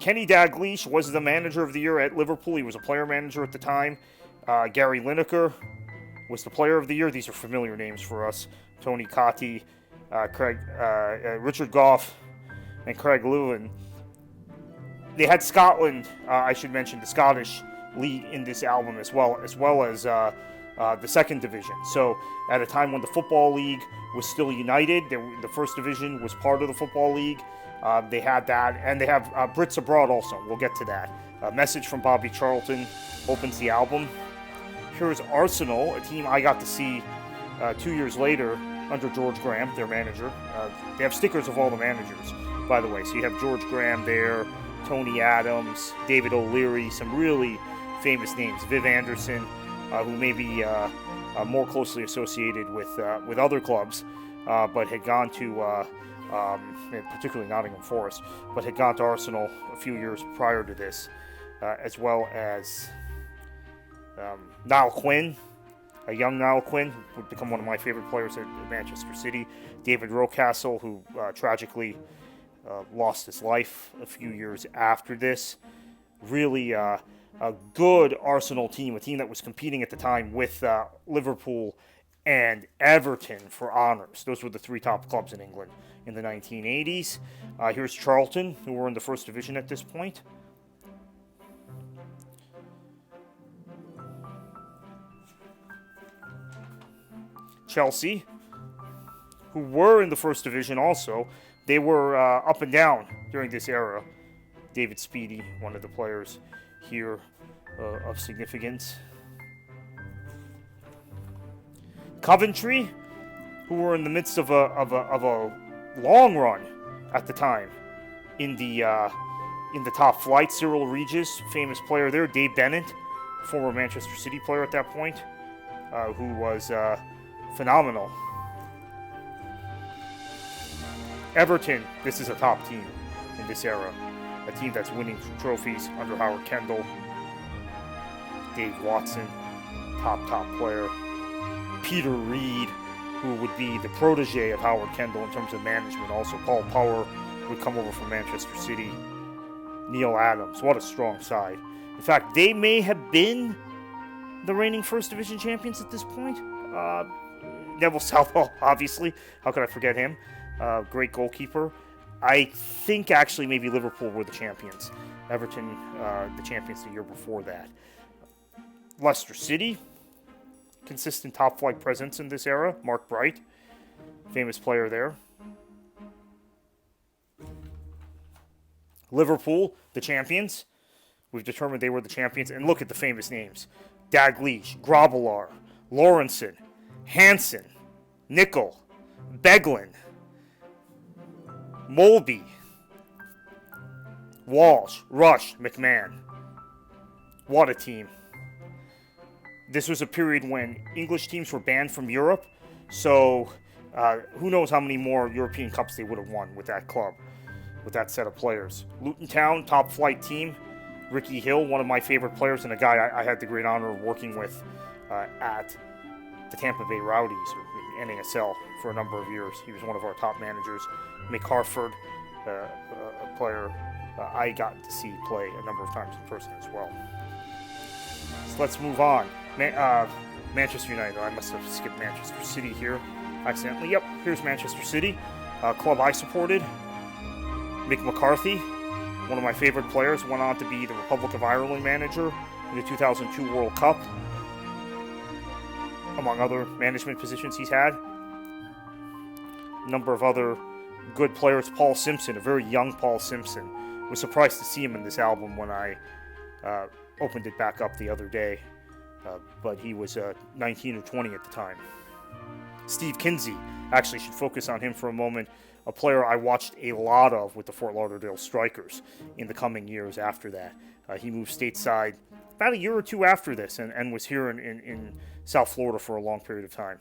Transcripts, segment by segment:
Kenny Dalglish was the manager of the year at Liverpool. He was a player manager at the time. Gary Lineker was the player of the year. These are familiar names for us. Tony Cottee, Richard Gough, and Craig Lewin. They had Scotland, I should mention, the Scottish League in this album as well as the second division. So at a time when the Football League was still united, the first division was part of the Football League. They had that, and they have Brits Abroad also. We'll get to that. A Message from Bobby Charlton opens the album. Here's Arsenal, a team I got to see 2 years later under George Graham, their manager. They have stickers of all the managers, by the way. So you have George Graham there, Tony Adams, David O'Leary, some really famous names. Viv Anderson, who may be more closely associated with other clubs, but had gone to, particularly Nottingham Forest, but had gone to Arsenal a few years prior to this, as well as Niall Quinn, a young Niall Quinn, who would become one of my favorite players at Manchester City. David Rocastle, who tragically lost his life a few years after this. Really a good Arsenal team, a team that was competing at the time with Liverpool and Everton for honours. Those were the three top clubs in England in the 1980s. Here's Charlton, who were in the first division at this point. Chelsea, who were in the first division also. They were up and down during this era. David Speedy, one of the players here of significance. Coventry, who were in the midst of a long run at the time in the top flight. Cyril Regis, famous player there. Dave Bennett, former Manchester City player at that point, who was phenomenal. Everton, this is a top team in this era. A team that's winning trophies under Howard Kendall. Dave Watson, top player. Peter Reid, who would be the protege of Howard Kendall in terms of management. Also, Paul Power would come over from Manchester City. Neil Adams, what a strong side. In fact, they may have been the reigning First Division champions at this point. Neville Southall, obviously. How could I forget him? Great goalkeeper. I think actually maybe Liverpool were the champions. Everton, the champions the year before that. Leicester City, consistent top flight presence in this era. Mark Bright, famous player there. Liverpool, the champions. We've determined they were the champions. And look at the famous names. Dalglish, Grobbelaar, Lawrenson, Hansen, Nicol, Beglin, Molby, Walsh, Rush, McMahon. What a team. This was a period when English teams were banned from Europe, so who knows how many more European Cups they would have won with that club, with that set of players. Luton Town, top flight team. Ricky Hill, one of my favorite players and a guy I had the great honor of working with at the Tampa Bay Rowdies, or NASL, for a number of years. He was one of our top managers. Mick Harford, a player I got to see play a number of times in person as well. So let's move on. Manchester United. I must have skipped Manchester City here accidentally. Yep, here's Manchester City, club I supported. Mick McCarthy, one of my favorite players, went on to be the Republic of Ireland manager in the 2002 World Cup, among other management positions he's had. A number of other good players. Paul Simpson, a very young Paul Simpson. Was surprised to see him in this album when I opened it back up the other day. But he was 19 or 20 at the time. Steve Kinsey, actually should focus on him for a moment. A player I watched a lot of with the Fort Lauderdale Strikers in the coming years after that. He moved stateside about a year or two after this and was here in South Florida for a long period of time.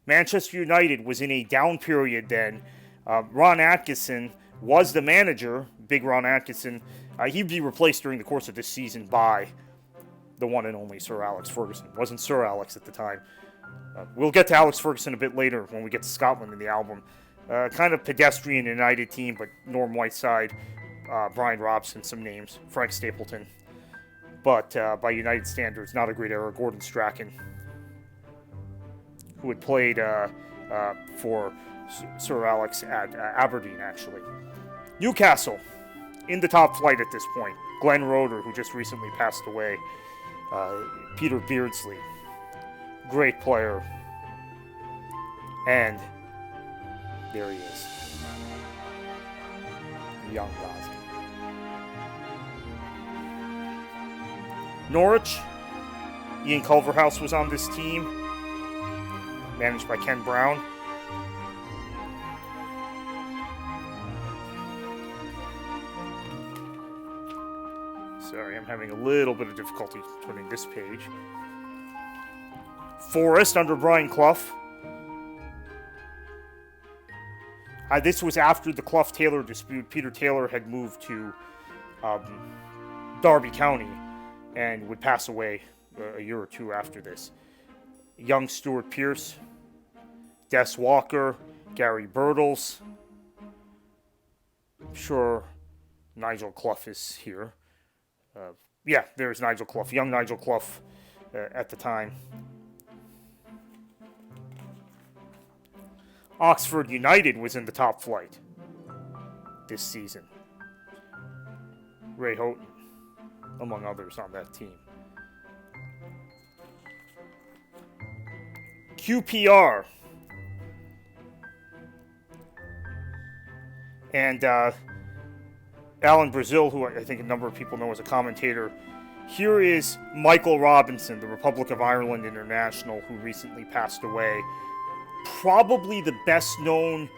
Manchester United was in a down period then. Ron Atkinson was the manager, big Ron Atkinson. He'd be replaced during the course of this season by the one and only Sir Alex Ferguson. Wasn't Sir Alex at the time. We'll get to Alex Ferguson a bit later when we get to Scotland in the album. Kind of pedestrian United team, but Norm Whiteside Brian Robson some names, Frank Stapleton. But by United standards, not a great era. Gordon Strachan, who had played for Sir Alex at Aberdeen, actually. Newcastle, in the top flight at this point. Glenn Roeder, who just recently passed away. Peter Beardsley, great player. And there he is. Young Gosling. Norwich, Ian Culverhouse was on this team, managed by Ken Brown. Sorry, I'm having a little bit of difficulty turning this page. Forest under Brian Clough. This was after the Clough-Taylor dispute. Peter Taylor had moved to Derby County and would pass away a year or two after this. Young Stuart Pearce, Des Walker, Gary Birtles. I'm sure Nigel Clough is here. Yeah, there's Nigel Clough, young Nigel Clough at the time. Oxford United was in the top flight this season. Ray Houghton, among others, on that team. QPR. And Alan Brazil, who I think a number of people know as a commentator. Here is Michael Robinson, the Republic of Ireland international, who recently passed away. Probably the best known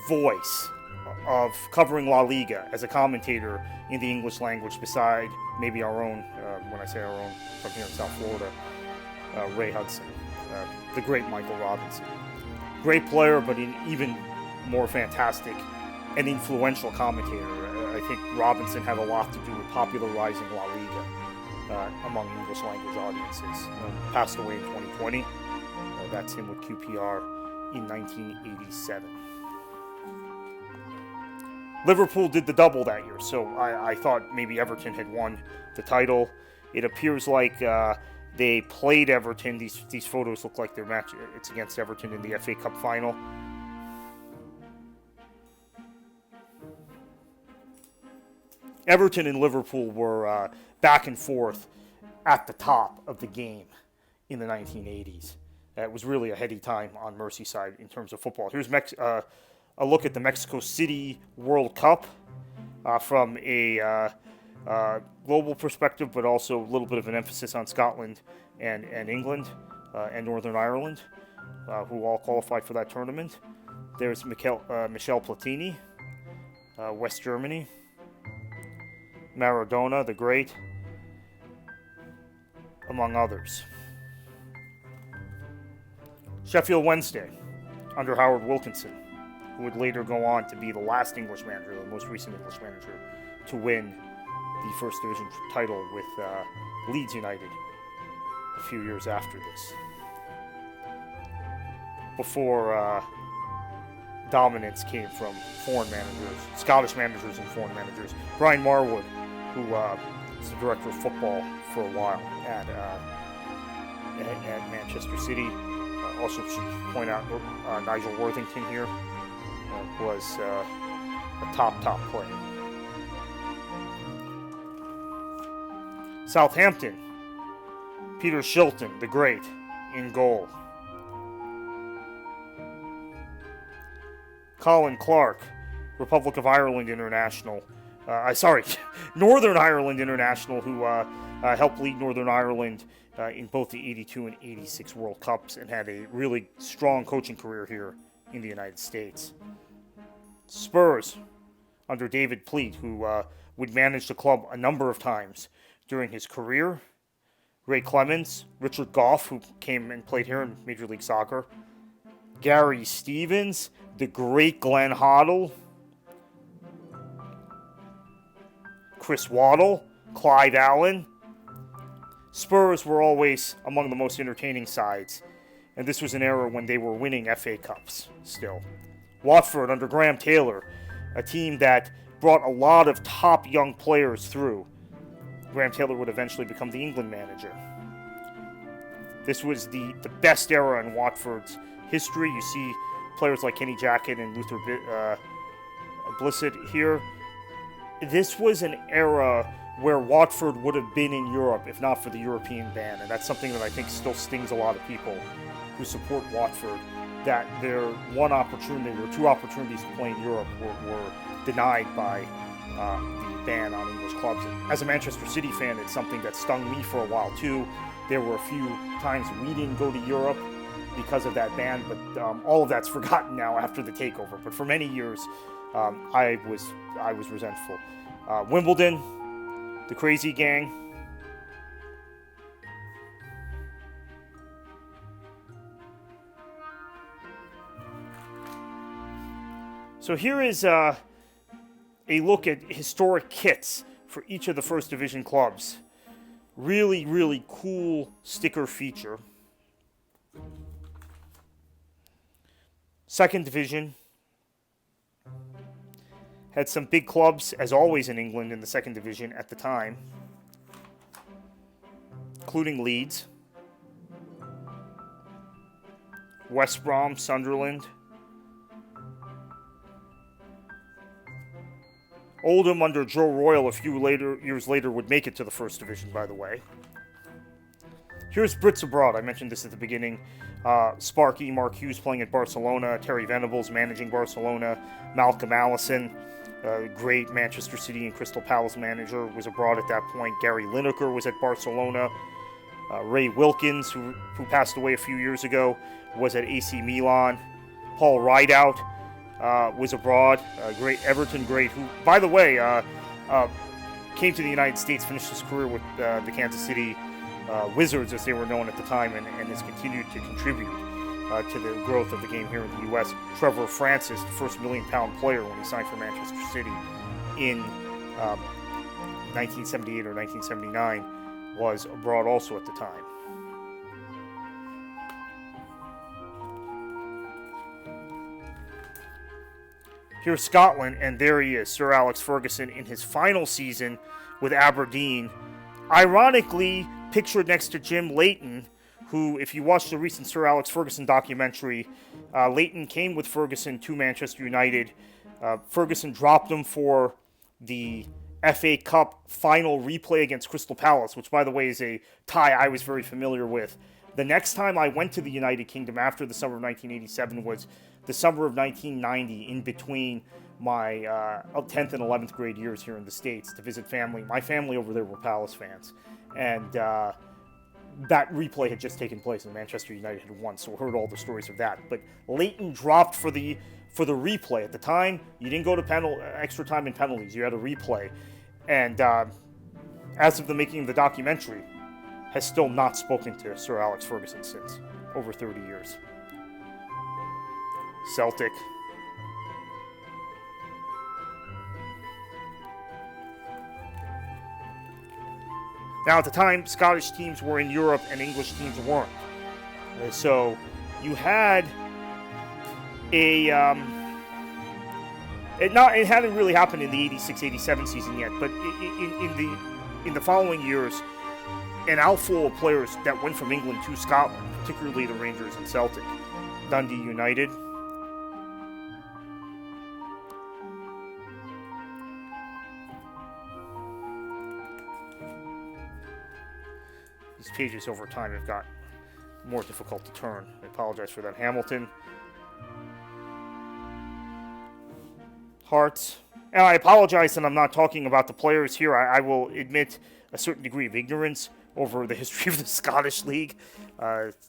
voice of covering La Liga as a commentator in the English language, beside maybe our own, when I say our own, from here in South Florida, Ray Hudson, the great Michael Robinson. Great player, but an even more fantastic and influential commentator. I think Robinson had a lot to do with popularizing La Liga among English language audiences. Passed away in 2020. That's him with QPR in 1987. Liverpool did the double that year, so I thought maybe Everton had won the title. It appears like they played Everton. These photos look like their match. It's against Everton in the FA Cup final. Everton and Liverpool were back and forth at the top of the game in the 1980s. It was really a heady time on Merseyside in terms of football. Here's a look at the Mexico City World Cup from a global perspective, but also a little bit of an emphasis on Scotland and England and Northern Ireland, who all qualified for that tournament. There's Michel Platini, West Germany. Maradona, the great, among others. Sheffield Wednesday, under Howard Wilkinson, who would later go on to be the last English manager, the most recent English manager, to win the First Division title with Leeds United a few years after this. Before dominance came from foreign managers, Scottish managers and foreign managers. Brian Marwood, who was the director of football for a while at Manchester City. Also should point out Nigel Worthington here was a top player. Southampton, Peter Shilton, the great, in goal. Colin Clark, Republic of Ireland international. Northern Ireland international, who helped lead Northern Ireland in both the 82 and 86 World Cups and had a really strong coaching career here in the United States. Spurs, under David Pleat, who would manage the club a number of times during his career. Ray Clemens, Richard Goff, who came and played here in Major League Soccer. Gary Stevens, the great Glenn Hoddle. Chris Waddle, Clyde Allen. Spurs were always among the most entertaining sides, and this was an era when they were winning FA Cups still. Watford under Graham Taylor, a team that brought a lot of top young players through. Graham Taylor would eventually become the England manager. This was the best era in Watford's history. You see players like Kenny Jackett and Luther Blissett here. This was an era where Watford would have been in Europe if not for the European ban, and that's something that I think still stings a lot of people who support Watford, that their one opportunity or two opportunities to play in Europe were denied by the ban on English clubs. And as a Manchester City fan, it's something that stung me for a while too. There were a few times we didn't go to Europe because of that ban, but all of that's forgotten now after the takeover. But for many years, I was resentful. Wimbledon, the Crazy Gang. So here is a look at historic kits for each of the First Division clubs. Really, really cool sticker feature. Second Division had some big clubs, as always in England, in the Second Division at the time, including Leeds, West Brom, Sunderland, Oldham under Joe Royle a few years later would make it to the First Division, by the way. Here's Brits Abroad. I mentioned this at the beginning. Sparky, Mark Hughes playing at Barcelona, Terry Venables managing Barcelona, Malcolm Allison, great Manchester City and Crystal Palace manager, was abroad at that point. Gary Lineker was at Barcelona. Ray Wilkins, who passed away a few years ago, was at AC Milan. Paul Rideout was abroad, great Everton great, who, by the way, came to the United States, finished his career with the Kansas City Wizards, as they were known at the time, and has continued to contribute to the growth of the game here in the U.S. Trevor Francis, the first million-pound player when he signed for Manchester City in 1978 or 1979, was abroad also at the time. Here's Scotland, and there he is, Sir Alex Ferguson, in his final season with Aberdeen. Ironically, pictured next to Jim Leighton, who, if you watch the recent Sir Alex Ferguson documentary, Leighton came with Ferguson to Manchester United. Ferguson dropped him for the FA Cup final replay against Crystal Palace, which, by the way, is a tie I was very familiar with. The next time I went to the United Kingdom after the summer of 1987 was the summer of 1990, in between my 10th and 11th grade years here in the States, to visit family. My family over there were Palace fans, and that replay had just taken place and Manchester United had won, so I heard all the stories of that. But Leighton dropped for the replay. At the time, you didn't go to extra time and penalties, you had a replay. And as of the making of the documentary, has still not spoken to Sir Alex Ferguson since, over 30 years. Celtic. Now, at the time, Scottish teams were in Europe and English teams weren't. So you had a... It hadn't really happened in the 86-87 season yet, but in the following years, an outflow of players that went from England to Scotland, particularly the Rangers and Celtic. Dundee United. These pages over time have got more difficult to turn. I apologize for that. Hamilton. Hearts. And I apologize that I'm not talking about the players here. I will admit a certain degree of ignorance over the history of the Scottish League.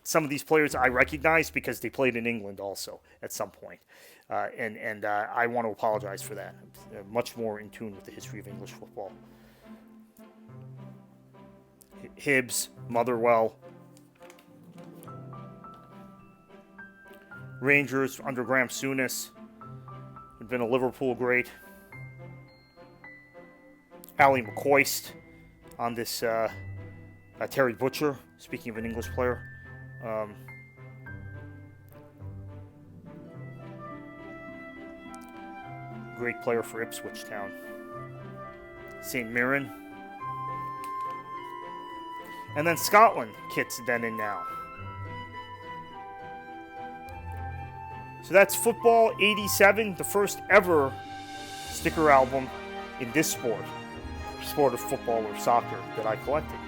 Some of these players I recognize because they played in England also at some point. And I want to apologize for that. I'm much more in tune with the history of English football. Hibs, Motherwell. Rangers under Graham Souness. Had been a Liverpool great. Ali McCoist on this Terry Butcher, speaking of an English player. great player for Ipswich Town. St. Mirren. And then Scotland kits then and now. So that's Football 87, the first ever sticker album in this sport of football or soccer that I collected.